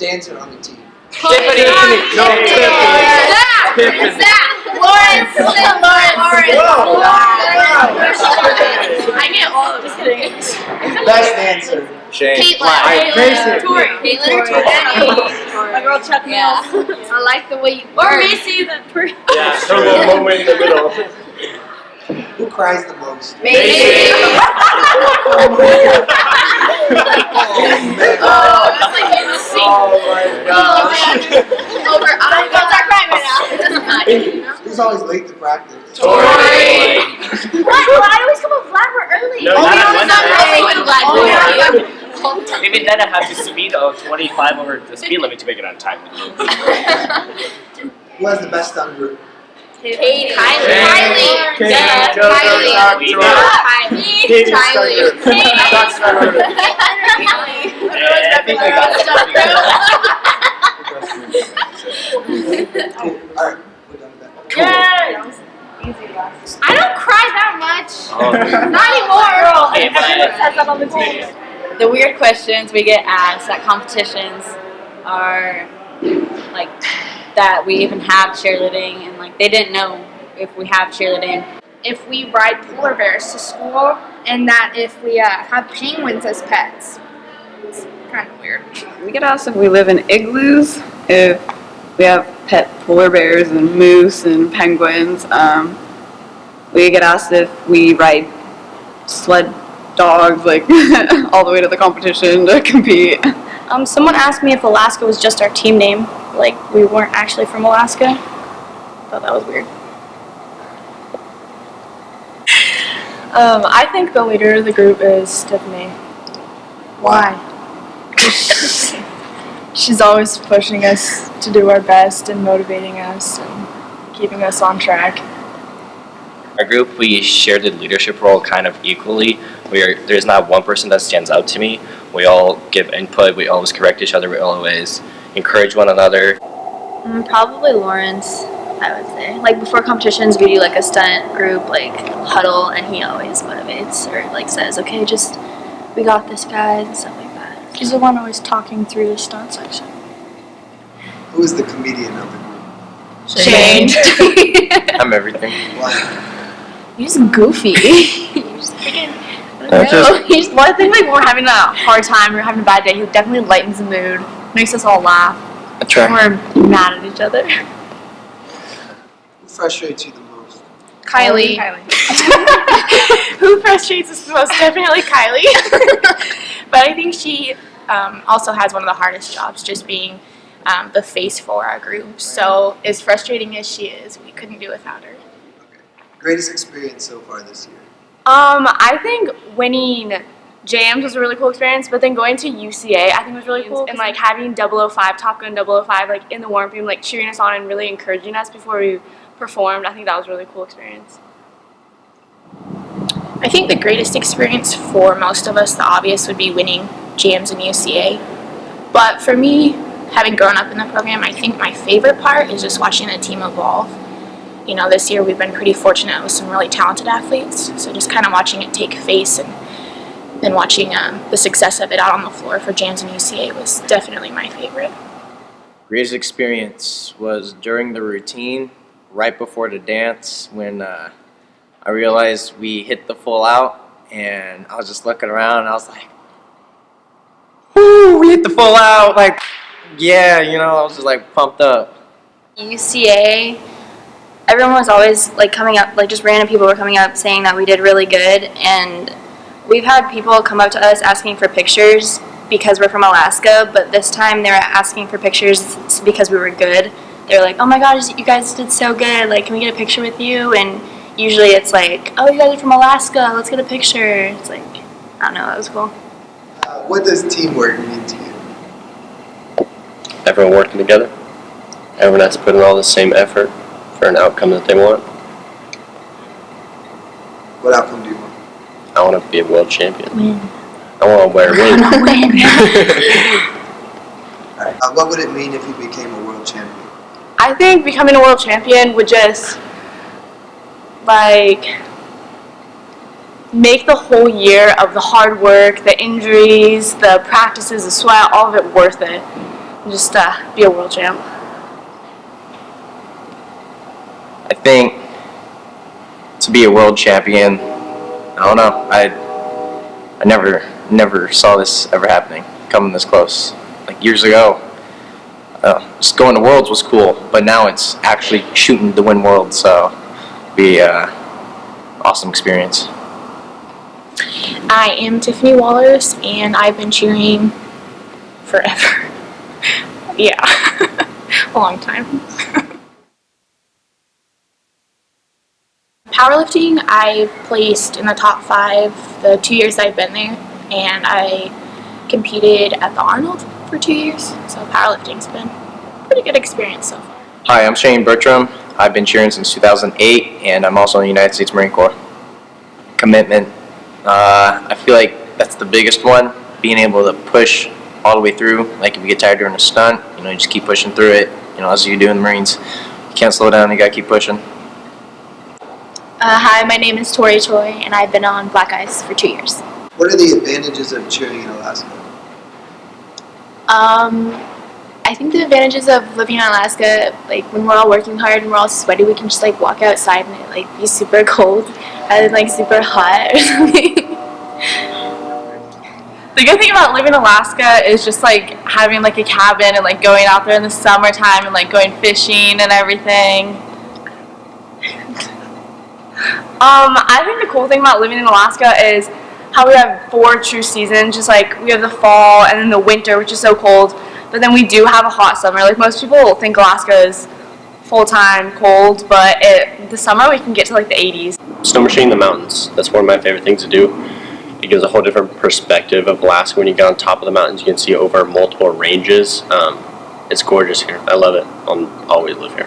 dancer on the team? Tiffany. No, Tiffany. Lawrence. I get all of them. Just kidding. Best dancer. Shane. Tori. My girl Chuck Mills. I like the way you Or Macy, the Yeah, her little moment in the middle. Who cries the most? Macy. that's like in the scene. Oh my gosh. Over I Don't start crying right now. It doesn't matter. Who's always late to practice? Tori. What? Well, I always come up Vlad, we're early. No, not on Sunday. Even then, I have to speed of 25 over the speed limit to make it on time. Who has the best thumb group? Katie. Kylie. Yeah, Katie. I think I got Cool. Alright, we're done with that. I don't cry that much. Not Okay, anymore. Everyone says that on the team. The weird questions we get asked at competitions are like that we even have cheerleading, and like they didn't know if we have cheerleading. If we ride polar bears to school, and that if we have penguins as pets. It's kind of weird. We get asked if we live in igloos, if we have pet polar bears and moose and penguins. We get asked if we ride sled dogs, like all the way to the competition to compete. Someone asked me if Alaska was just our team name, like we weren't actually from Alaska. Thought that was weird. I think the leader of the group is Tiffany. Why? She's always pushing us to do our best and motivating us and keeping us on track. Our group, we share the leadership role kind of equally. There's not one person that stands out to me. We all give input, we always correct each other, we always encourage one another. Probably Lawrence, I would say. Like before competitions, we do like a stunt group, like huddle, and he always motivates or like says, "Okay, just we got this, guys," and stuff like that. He's the one always talking through the stunt section. Who is the comedian of the group? Shane. I'm everything. Why? He's goofy. He's freaking. He's one thing like when we're having a hard time, we're having a bad day, he definitely lightens the mood, makes us all laugh. I try. We're mad at each other. Who frustrates you the most? Kylie. Who frustrates us the most? Definitely Kylie. But I think she also has one of the hardest jobs, just being the face for our group. So as frustrating as she is, we couldn't do without her. Okay. Greatest experience so far this year? I think winning Jams was a really cool experience, but then going to UCA I think was really cool, and like having 005, Top Gun 005, like in the warm room, like cheering us on and really encouraging us before we performed. I think that was a really cool experience. I think the greatest experience for most of us, the obvious, would be winning Jams in UCA. But for me, having grown up in the program, I think my favorite part is just watching the team evolve. You know, this year we've been pretty fortunate with some really talented athletes, so just kind of watching it take face and then watching the success of it out on the floor for Jams and UCA was definitely my favorite. Greatest experience was during the routine, right before the dance, when I realized we hit the full out, and I was just looking around and I was like, woo, we hit the full out, like, yeah, you know, I was just like pumped up. UCA, everyone was always like coming up, like just random people were coming up saying that we did really good, and we've had people come up to us asking for pictures because we're from Alaska, but this time they were asking for pictures because we were good. They were like, "Oh my gosh, you guys did so good, like can we get a picture with you?" And usually it's like, "Oh, you guys are from Alaska, let's get a picture." It's like, I don't know, that was cool. What does teamwork mean to you? Everyone working together. Everyone has to put in all the same effort for an outcome that they want. What outcome do you want? I want to be a world champion. Win. I want to wear a ring. All right. What would it mean if you became a world champion? I think becoming a world champion would just like make the whole year of the hard work, the injuries, the practices, the sweat, all of it worth it. just be a world champ. I think to be a world champion, I don't know. I never saw this ever happening, coming this close. Like years ago, just going to Worlds was cool, but now it's actually shooting to win Worlds, so it'd be an awesome experience. I am Tiffany Wallers, and I've been cheering forever. Yeah, a long time. Powerlifting, I placed in the top 5 the 2 years I've been there, and I competed at the Arnold for 2 years, so powerlifting's been a pretty good experience so far. Hi, I'm Shane Bertram. I've been cheering since 2008, and I'm also in the United States Marine Corps. Commitment. I feel like that's the biggest one, being able to push all the way through. Like if you get tired during a stunt, you just keep pushing through it, as you do in the Marines. You can't slow down, you gotta keep pushing. Hi, my name is Tori Choi, and I've been on Black Ice for 2 years. What are the advantages of cheering in Alaska? I think the advantages of living in Alaska, like when we're all working hard and we're all sweaty, we can just like walk outside and it be super cold and like super hot or something. The good thing about living in Alaska is just having a cabin and going out there in the summertime and going fishing and everything. I think the cool thing about living in Alaska is how we have 4 true seasons. Just we have the fall and then the winter, which is so cold, but then we do have a hot summer. Most people think Alaska is full-time cold, but the summer we can get to the 80s. Snow machining in the mountains. That's one of my favorite things to do. It gives a whole different perspective of Alaska. When you get on top of the mountains, you can see over multiple ranges. It's gorgeous here. I love it. I'll always live here.